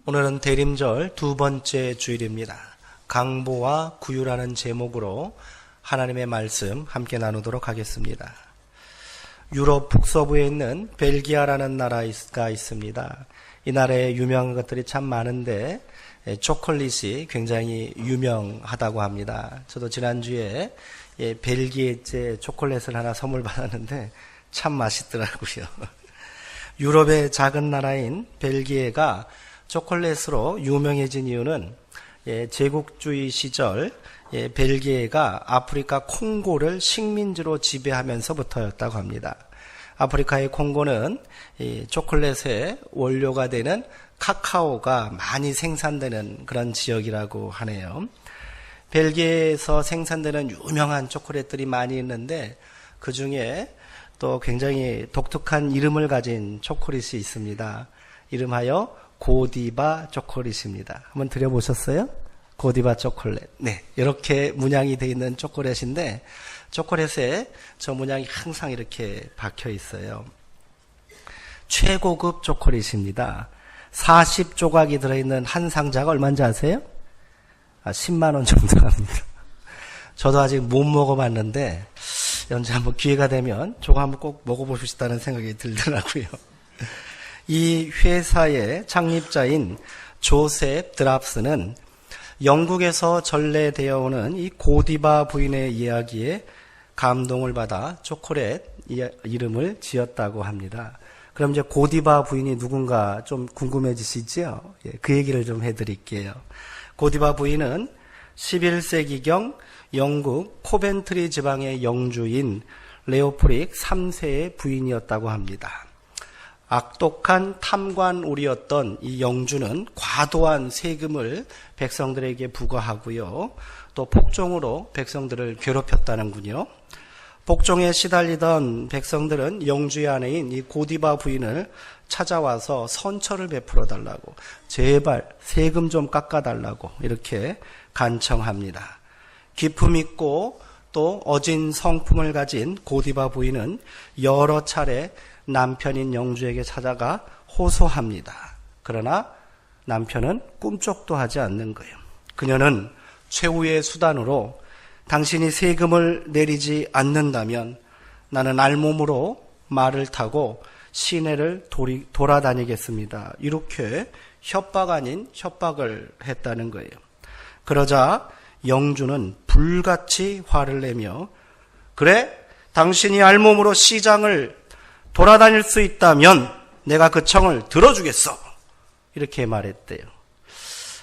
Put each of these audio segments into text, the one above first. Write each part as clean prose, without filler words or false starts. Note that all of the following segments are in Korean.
오늘은 대림절 두 번째 주일입니다. 강보와 구유라는 제목으로 하나님의 말씀 함께 나누도록 하겠습니다. 유럽 북서부에 있는 벨기아라는 나라가 있습니다. 이 나라에 유명한 것들이 참 많은데 초콜릿이 굉장히 유명하다고 합니다. 저도 지난주에 벨기에제 초콜릿을 하나 선물 받았는데 참 맛있더라고요. 유럽의 작은 나라인 벨기에가 초콜릿으로 유명해진 이유는 제국주의 시절 벨기에가 아프리카 콩고를 식민지로 지배하면서부터였다고 합니다. 아프리카의 콩고는 초콜릿의 원료가 되는 카카오가 많이 생산되는 그런 지역이라고 하네요. 벨기에에서 생산되는 유명한 초콜릿들이 많이 있는데 그 중에 또 굉장히 독특한 이름을 가진 초콜릿이 있습니다. 이름하여 고디바 초콜릿입니다. 한번 드려보셨어요? 고디바 초콜릿. 네, 이렇게 문양이 되어 있는 초콜릿인데 초콜릿에 저 문양이 항상 이렇게 박혀 있어요. 최고급 초콜릿입니다. 40조각이 들어있는 한 상자가 얼마인지 아세요? 10만 원 정도 합니다. 저도 아직 못 먹어봤는데 언제 한번 기회가 되면 저거 한번 꼭 먹어보고 싶다는 생각이 들더라고요. 이 회사의 창립자인 조셉 드랍스는 영국에서 전래되어 오는 이 고디바 부인의 이야기에 감동을 받아 초콜릿 이름을 지었다고 합니다. 그럼 이제 고디바 부인이 누군가 좀 궁금해지시죠? 그 얘기를 좀 해드릴게요. 고디바 부인은 11세기경 영국 코벤트리 지방의 영주인 레오포릭 3세의 부인이었다고 합니다. 악독한 탐관오리였던 이 영주는 과도한 세금을 백성들에게 부과하고요. 또 복종으로 백성들을 괴롭혔다는군요. 복종에 시달리던 백성들은 영주의 아내인 이 고디바 부인을 찾아와서 선처를 베풀어 달라고, 제발 세금 좀 깎아달라고 이렇게 간청합니다. 기품 있고 또 어진 성품을 가진 고디바 부인은 여러 차례 남편인 영주에게 찾아가 호소합니다. 그러나 남편은 꿈쩍도 하지 않는 거예요. 그녀는 최후의 수단으로 당신이 세금을 내리지 않는다면 나는 알몸으로 말을 타고 시내를 돌아다니겠습니다. 이렇게 협박 아닌 협박을 했다는 거예요. 그러자 영주는 불같이 화를 내며 그래? 당신이 알몸으로 시장을 돌아다닐 수 있다면 내가 그 청을 들어주겠어. 이렇게 말했대요.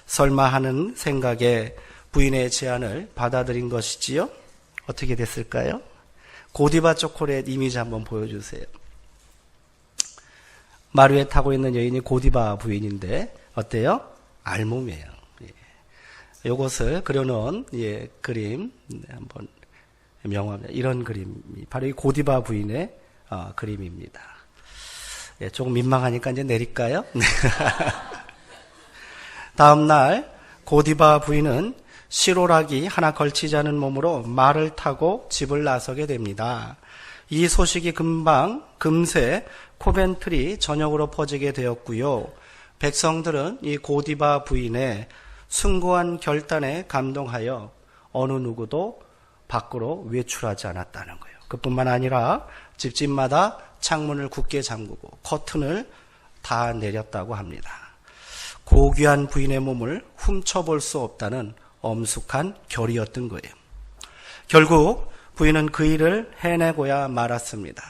설마 하는 생각에 부인의 제안을 받아들인 것이지요? 어떻게 됐을까요? 고디바 초콜릿 이미지 한번 보여주세요. 말 위에 타고 있는 여인이 고디바 부인인데 어때요? 알몸이에요. 이것을 그려놓은 그림 한번 명화합니다. 이런 그림이 바로 이 고디바 부인의 그림입니다. 조금 민망하니까 이제 내릴까요? 다음 날 고디바 부인은 실오라기 하나 걸치지 않은 몸으로 말을 타고 집을 나서게 됩니다. 이 소식이 금세 코벤트리 전역으로 퍼지게 되었고요. 백성들은 이 고디바 부인의 숭고한 결단에 감동하여 어느 누구도 밖으로 외출하지 않았다는 거예요. 그뿐만 아니라 집집마다 창문을 굳게 잠그고 커튼을 다 내렸다고 합니다. 고귀한 부인의 몸을 훔쳐볼 수 없다는 엄숙한 결의였던 거예요. 결국 부인은 그 일을 해내고야 말았습니다.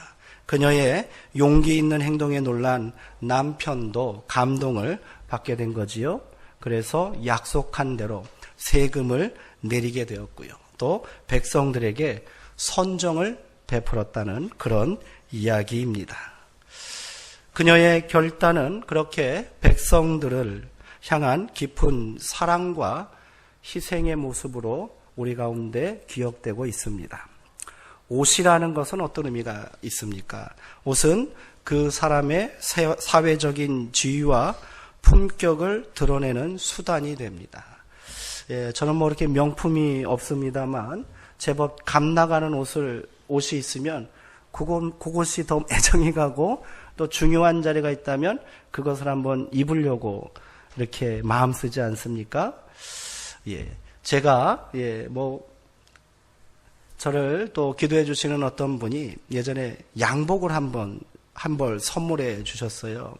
그녀의 용기 있는 행동에 놀란 남편도 감동을 받게 된 거지요. 그래서 약속한 대로 세금을 내리게 되었고요. 또 백성들에게 선정을 베풀었다는 그런 이야기입니다. 그녀의 결단은 그렇게 백성들을 향한 깊은 사랑과 희생의 모습으로 우리 가운데 기억되고 있습니다. 옷이라는 것은 어떤 의미가 있습니까? 옷은 그 사람의 사회적인 지위와 품격을 드러내는 수단이 됩니다. 저는 뭐 이렇게 명품이 없습니다만 제법 감 나가는 옷이 있으면 그곳이 더 애정이 가고 또 중요한 자리가 있다면 그것을 한번 입으려고 이렇게 마음 쓰지 않습니까? 예. 제가, 저를 또 기도해 주시는 어떤 분이 예전에 양복을 한 벌 선물해 주셨어요.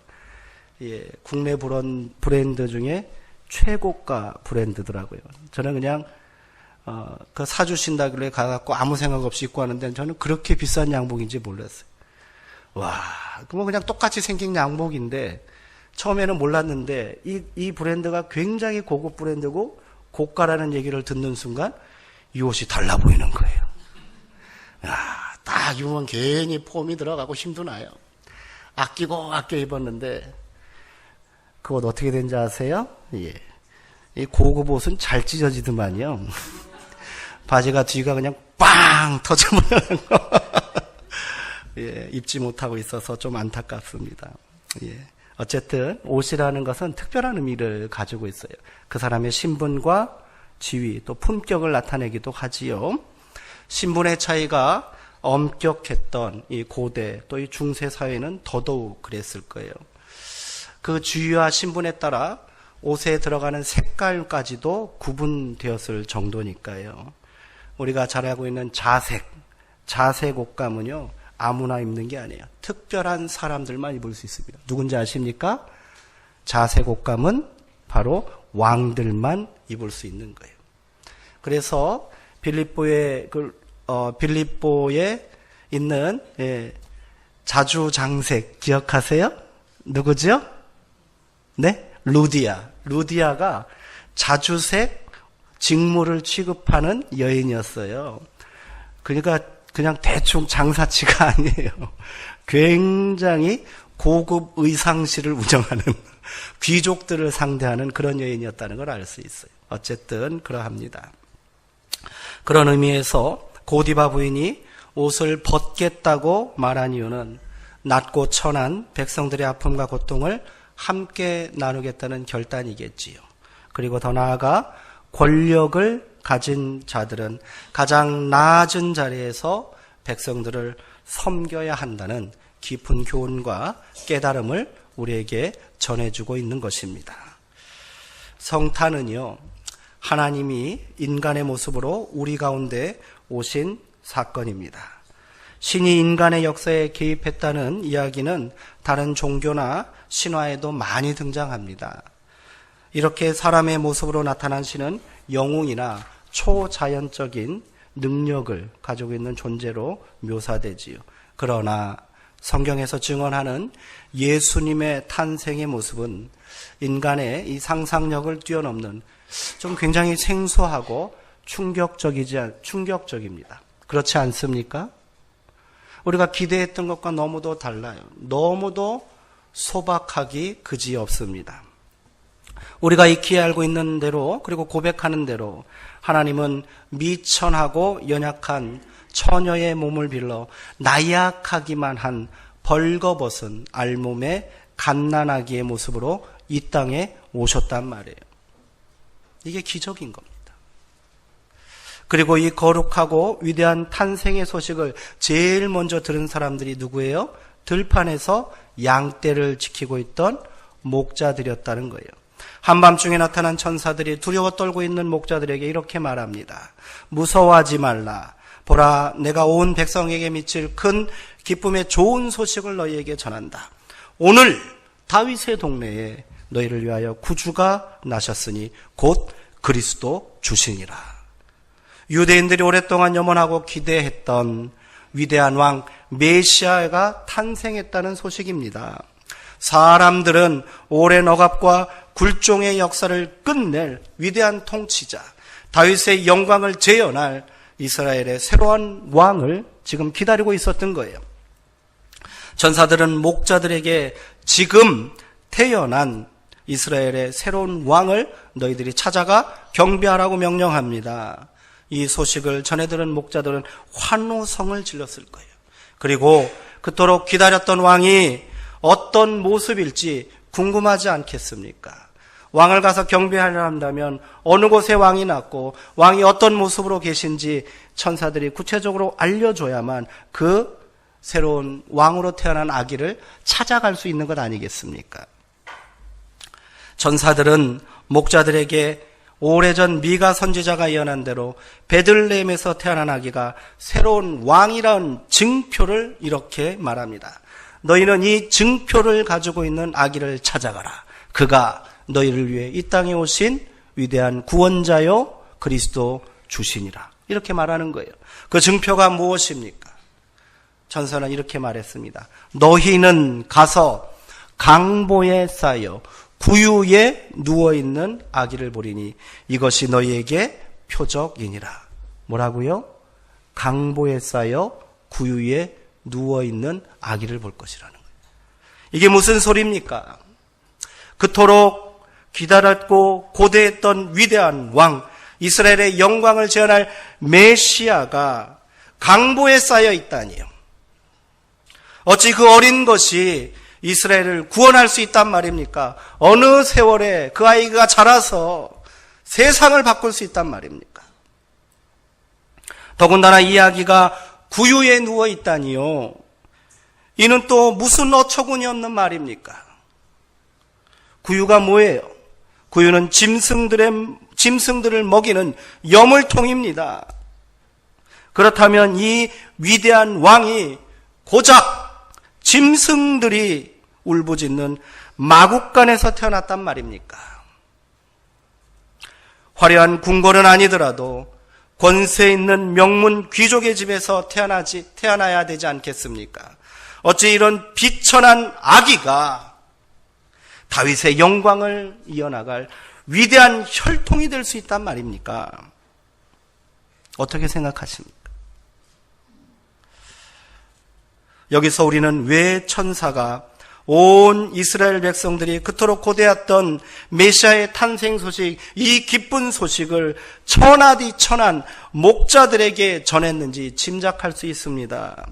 예. 국내 브랜드 중에 최고가 브랜드더라고요. 저는 그냥, 그 사주신다길래 가갖고 아무 생각 없이 입고 하는데 저는 그렇게 비싼 양복인지 몰랐어요. 와, 그냥 똑같이 생긴 양복인데 처음에는 몰랐는데 이 브랜드가 굉장히 고급 브랜드고 고가라는 얘기를 듣는 순간 이 옷이 달라 보이는 거예요. 딱 입으면 괜히 폼이 들어가고 힘도 나요. 아끼고 아껴 입었는데 그 옷 어떻게 된지 아세요? 예. 이 고급 옷은 잘 찢어지더만요. 바지가 뒤가 그냥 빵 터져버리는 거. 예, 입지 못하고 있어서 좀 안타깝습니다. 예. 어쨌든 옷이라는 것은 특별한 의미를 가지고 있어요. 그 사람의 신분과 지위 또 품격을 나타내기도 하지요. 신분의 차이가 엄격했던 이 고대 또 이 중세 사회는 더더욱 그랬을 거예요. 그 지위와 신분에 따라 옷에 들어가는 색깔까지도 구분되었을 정도니까요. 우리가 잘 알고 있는 자색 옷감은요, 아무나 입는 게 아니에요. 특별한 사람들만 입을 수 있습니다. 누군지 아십니까? 자색 옷감은 바로 왕들만 입을 수 있는 거예요. 그래서 빌립보에 있는 자주장색 기억하세요? 누구죠? 네? 루디아가 자주색 직무를 취급하는 여인이었어요. 그러니까 그냥 대충 장사치가 아니에요. 굉장히 고급 의상실을 운영하는 귀족들을 상대하는 그런 여인이었다는 걸 알 수 있어요. 어쨌든 그러합니다. 그런 의미에서 고디바 부인이 옷을 벗겠다고 말한 이유는 낮고 천한 백성들의 아픔과 고통을 함께 나누겠다는 결단이겠지요. 그리고 더 나아가 권력을 가진 자들은 가장 낮은 자리에서 백성들을 섬겨야 한다는 깊은 교훈과 깨달음을 우리에게 전해주고 있는 것입니다. 성탄은요, 하나님이 인간의 모습으로 우리 가운데 오신 사건입니다. 신이 인간의 역사에 개입했다는 이야기는 다른 종교나 신화에도 많이 등장합니다. 이렇게 사람의 모습으로 나타난 신은 영웅이나 초자연적인 능력을 가지고 있는 존재로 묘사되지요. 그러나 성경에서 증언하는 예수님의 탄생의 모습은 인간의 이 상상력을 뛰어넘는 좀 굉장히 생소하고 충격적입니다. 그렇지 않습니까? 우리가 기대했던 것과 너무도 달라요. 너무도 소박하기 그지없습니다. 우리가 익히 알고 있는 대로 그리고 고백하는 대로 하나님은 미천하고 연약한 처녀의 몸을 빌려 나약하기만 한 벌거벗은 알몸의 갓난아기의 모습으로 이 땅에 오셨단 말이에요. 이게 기적인 겁니다. 그리고 이 거룩하고 위대한 탄생의 소식을 제일 먼저 들은 사람들이 누구예요? 들판에서 양떼를 지키고 있던 목자들이었다는 거예요. 한밤중에 나타난 천사들이 두려워 떨고 있는 목자들에게 이렇게 말합니다. 무서워하지 말라. 보라, 내가 온 백성에게 미칠 큰 기쁨의 좋은 소식을 너희에게 전한다. 오늘 다윗의 동네에 너희를 위하여 구주가 나셨으니 곧 그리스도 주시니라. 유대인들이 오랫동안 염원하고 기대했던 위대한 왕 메시아가 탄생했다는 소식입니다. 사람들은 오랜 억압과 굴종의 역사를 끝낼 위대한 통치자, 다윗의 영광을 재현할 이스라엘의 새로운 왕을 지금 기다리고 있었던 거예요. 전사들은 목자들에게 지금 태어난 이스라엘의 새로운 왕을 너희들이 찾아가 경배하라고 명령합니다. 이 소식을 전해들은 목자들은 환호성을 질렀을 거예요. 그리고 그토록 기다렸던 왕이 어떤 모습일지 궁금하지 않겠습니까? 왕을 가서 경배하려 한다면 어느 곳에 왕이 났고 왕이 어떤 모습으로 계신지 천사들이 구체적으로 알려줘야만 그 새로운 왕으로 태어난 아기를 찾아갈 수 있는 것 아니겠습니까? 전사들은 목자들에게 오래전 미가 선지자가 예언한 대로 베들레헴에서 태어난 아기가 새로운 왕이라는 증표를 이렇게 말합니다. 너희는 이 증표를 가지고 있는 아기를 찾아가라. 그가 너희를 위해 이 땅에 오신 위대한 구원자요 그리스도 주시니라. 이렇게 말하는 거예요. 그 증표가 무엇입니까? 전서는 이렇게 말했습니다. 너희는 가서 강보에 쌓여 구유에 누워있는 아기를 보리니 이것이 너희에게 표적이니라. 뭐라고요? 강보에 쌓여 구유에 누워있는 아기를 볼 것이라는 거예요. 이게 무슨 소리입니까? 그토록 기다렸고 고대했던 위대한 왕, 이스라엘의 영광을 재현할 메시아가 강보에 쌓여 있다니요. 어찌 그 어린 것이 이스라엘을 구원할 수 있단 말입니까? 어느 세월에 그 아이가 자라서 세상을 바꿀 수 있단 말입니까? 더군다나 이 아기가 구유에 누워 있다니요. 이는 또 무슨 어처구니 없는 말입니까? 구유가 뭐예요? 구유는 짐승들을 먹이는 여물통입니다. 그렇다면 이 위대한 왕이 고작 짐승들이 울부짖는 마국간에서 태어났단 말입니까? 화려한 궁궐은 아니더라도 권세 있는 명문 귀족의 집에서 태어나야 되지 않겠습니까? 어찌 이런 비천한 아기가 다윗의 영광을 이어나갈 위대한 혈통이 될 수 있단 말입니까? 어떻게 생각하십니까? 여기서 우리는 왜 천사가 온 이스라엘 백성들이 그토록 고대했던 메시아의 탄생 소식, 이 기쁜 소식을 천하디 천한 목자들에게 전했는지 짐작할 수 있습니다.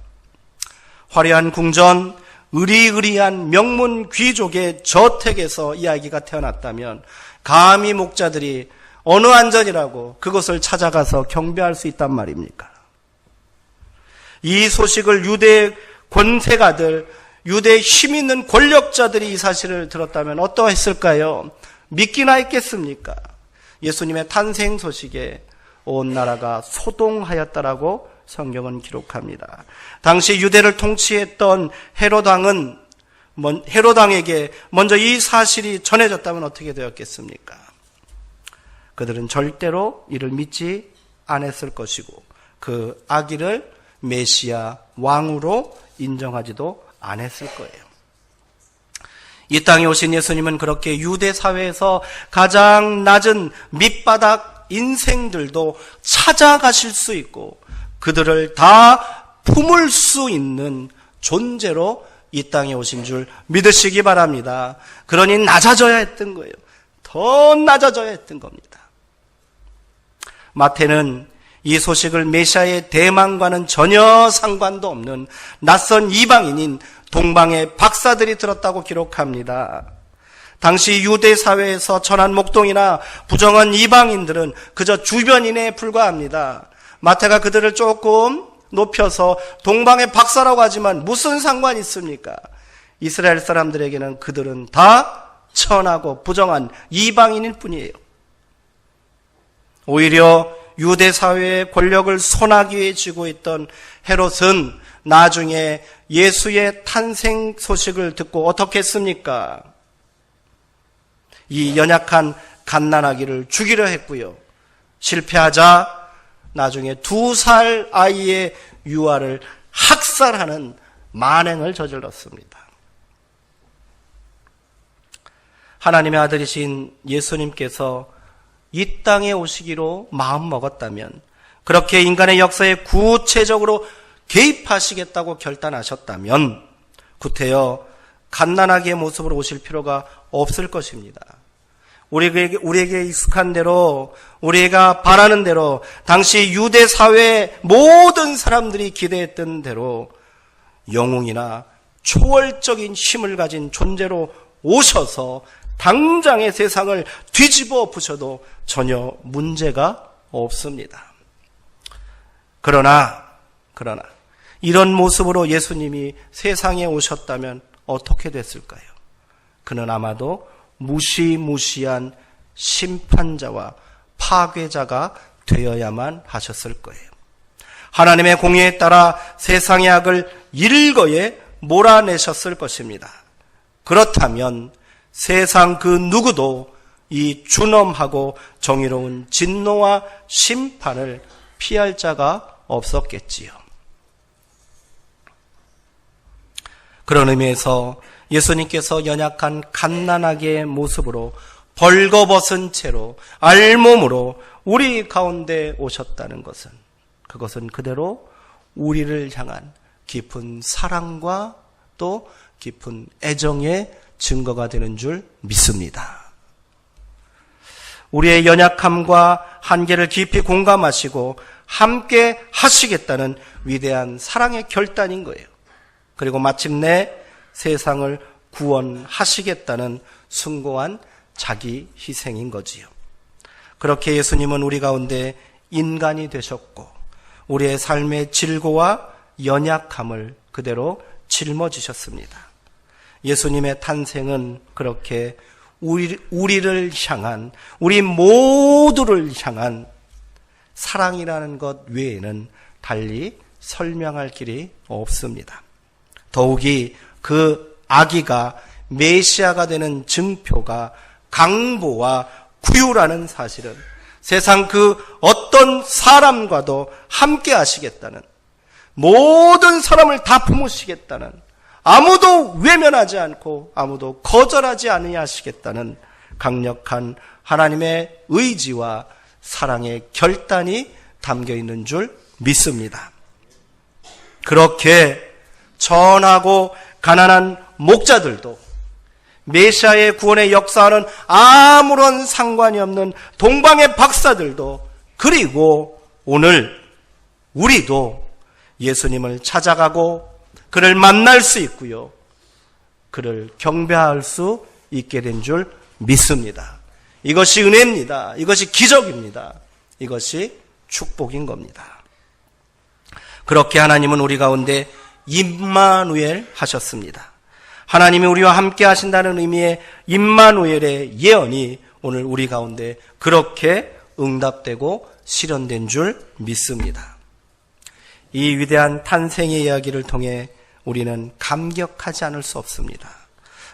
화려한 궁전, 의리의리한 명문 귀족의 저택에서 이 아기가 태어났다면 감히 목자들이 어느 안전이라고 그것을 찾아가서 경배할 수 있단 말입니까? 이 소식을 유대 권세가들, 유대의 힘 있는 권력자들이 이 사실을 들었다면 어떠했을까요? 믿기나 했겠습니까? 예수님의 탄생 소식에 온 나라가 소동하였다라고 성경은 기록합니다. 당시 유대를 통치했던 헤롯왕에게 먼저 이 사실이 전해졌다면 어떻게 되었겠습니까? 그들은 절대로 이를 믿지 않았을 것이고 그 아기를 메시아 왕으로 인정하지도 않았을 거예요. 이 땅에 오신 예수님은 그렇게 유대 사회에서 가장 낮은 밑바닥 인생들도 찾아가실 수 있고 그들을 다 품을 수 있는 존재로 이 땅에 오신 줄 믿으시기 바랍니다. 그러니 낮아져야 했던 거예요. 더 낮아져야 했던 겁니다. 마태는 이 소식을 메시아의 대망과는 전혀 상관도 없는 낯선 이방인인 동방의 박사들이 들었다고 기록합니다. 당시 유대 사회에서 천한 목동이나 부정한 이방인들은 그저 주변인에 불과합니다. 마태가 그들을 조금 높여서 동방의 박사라고 하지만 무슨 상관이 있습니까? 이스라엘 사람들에게는 그들은 다 천하고 부정한 이방인일 뿐이에요. 오히려 유대 사회의 권력을 손아귀 위에 쥐고 있던 헤롯은 나중에 예수의 탄생 소식을 듣고 어떻게 했습니까? 이 연약한 갓난아기를 죽이려 했고요. 실패하자 나중에 2살 아이의 유아를 학살하는 만행을 저질렀습니다. 하나님의 아들이신 예수님께서 이 땅에 오시기로 마음먹었다면 그렇게 인간의 역사에 구체적으로 개입하시겠다고 결단하셨다면 구태여 갓난아기의 모습으로 오실 필요가 없을 것입니다. 우리에게 익숙한 대로 우리가 바라는 대로 당시 유대 사회의 모든 사람들이 기대했던 대로 영웅이나 초월적인 힘을 가진 존재로 오셔서 당장의 세상을 뒤집어 부셔도 전혀 문제가 없습니다. 그러나 이런 모습으로 예수님이 세상에 오셨다면 어떻게 됐을까요? 그는 아마도 무시무시한 심판자와 파괴자가 되어야만 하셨을 거예요. 하나님의 공의에 따라 세상의 악을 일거에 몰아내셨을 것입니다. 그렇다면 세상 그 누구도 이 준엄하고 정의로운 진노와 심판을 피할 자가 없었겠지요. 그런 의미에서 예수님께서 연약한 갓난아기의 모습으로 벌거벗은 채로 알몸으로 우리 가운데 오셨다는 것은, 그것은 그대로 우리를 향한 깊은 사랑과 또 깊은 애정의 증거가 되는 줄 믿습니다. 우리의 연약함과 한계를 깊이 공감하시고 함께 하시겠다는 위대한 사랑의 결단인 거예요. 그리고 마침내 세상을 구원하시겠다는 숭고한 자기 희생인 거지요. 그렇게 예수님은 우리 가운데 인간이 되셨고 우리의 삶의 질고와 연약함을 그대로 짊어지셨습니다. 예수님의 탄생은 그렇게 우리를 향한, 우리 모두를 향한 사랑이라는 것 외에는 달리 설명할 길이 없습니다. 더욱이 그 아기가 메시아가 되는 증표가 강보와 구유라는 사실은 세상 그 어떤 사람과도 함께 하시겠다는, 모든 사람을 다 품으시겠다는, 아무도 외면하지 않고 아무도 거절하지 아니하시겠다는 강력한 하나님의 의지와 사랑의 결단이 담겨 있는 줄 믿습니다. 그렇게 천하고 가난한 목자들도 메시아의 구원의 역사와는 아무런 상관이 없는 동방의 박사들도, 그리고 오늘 우리도 예수님을 찾아가고 그를 만날 수 있고요, 그를 경배할 수 있게 된 줄 믿습니다. 이것이 은혜입니다. 이것이 기적입니다. 이것이 축복인 겁니다. 그렇게 하나님은 우리 가운데 임마누엘 하셨습니다. 하나님이 우리와 함께 하신다는 의미의 임마누엘의 예언이 오늘 우리 가운데 그렇게 응답되고 실현된 줄 믿습니다. 이 위대한 탄생의 이야기를 통해 우리는 감격하지 않을 수 없습니다.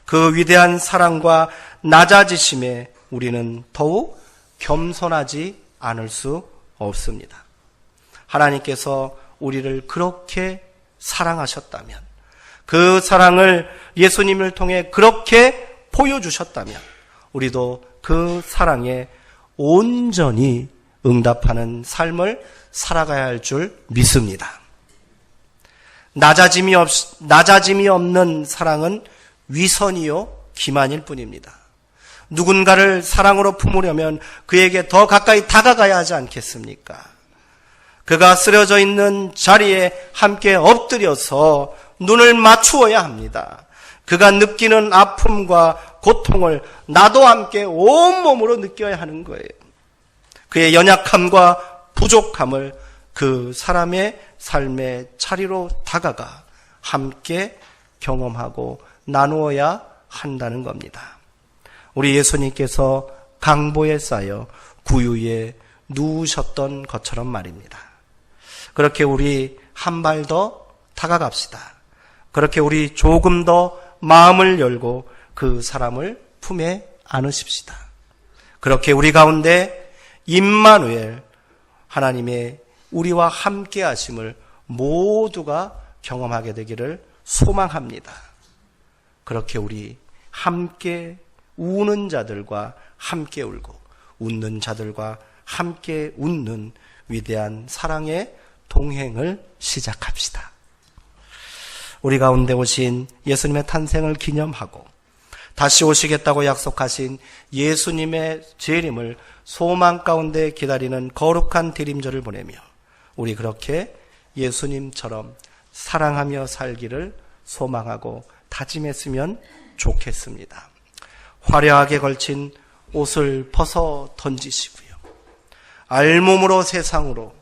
그 위대한 사랑과 낮아지심에 우리는 더욱 겸손하지 않을 수 없습니다. 하나님께서 우리를 그렇게 사랑하셨다면, 그 사랑을 예수님을 통해 그렇게 보여주셨다면 우리도 그 사랑에 온전히 응답하는 삶을 살아가야 할 줄 믿습니다. 낮아짐이 없는 사랑은 위선이요 기만일 뿐입니다. 누군가를 사랑으로 품으려면 그에게 더 가까이 다가가야 하지 않겠습니까? 그가 쓰러져 있는 자리에 함께 엎드려서 눈을 맞추어야 합니다. 그가 느끼는 아픔과 고통을 나도 함께 온몸으로 느껴야 하는 거예요. 그의 연약함과 부족함을 그 사람의 삶의 자리로 다가가 함께 경험하고 나누어야 한다는 겁니다. 우리 예수님께서 강보에 쌓여 구유에 누우셨던 것처럼 말입니다. 그렇게 우리 한 발 더 다가갑시다. 그렇게 우리 조금 더 마음을 열고 그 사람을 품에 안으십시다. 그렇게 우리 가운데 임마누엘, 하나님의 우리와 함께 하심을 모두가 경험하게 되기를 소망합니다. 그렇게 우리 함께 우는 자들과 함께 울고 웃는 자들과 함께 웃는 위대한 사랑의 동행을 시작합시다. 우리 가운데 오신 예수님의 탄생을 기념하고 다시 오시겠다고 약속하신 예수님의 재림을 소망 가운데 기다리는 거룩한 대림절을 보내며 우리 그렇게 예수님처럼 사랑하며 살기를 소망하고 다짐했으면 좋겠습니다. 화려하게 걸친 옷을 벗어 던지시고요, 알몸으로 세상으로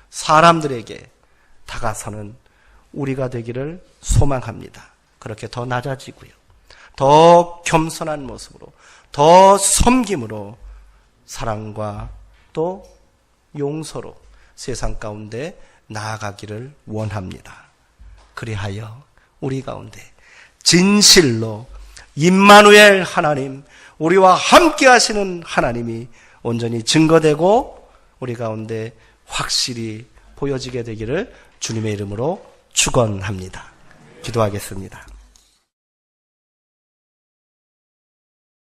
사람들에게 다가서는 우리가 되기를 소망합니다. 그렇게 더 낮아지고요, 더 겸손한 모습으로, 더 섬김으로 사랑과 또 용서로 세상 가운데 나아가기를 원합니다. 그리하여 우리 가운데 진실로 임마누엘 하나님, 우리와 함께 하시는 하나님이 온전히 증거되고 우리 가운데 확실히 보여지게 되기를 주님의 이름으로 축원합니다. 기도하겠습니다.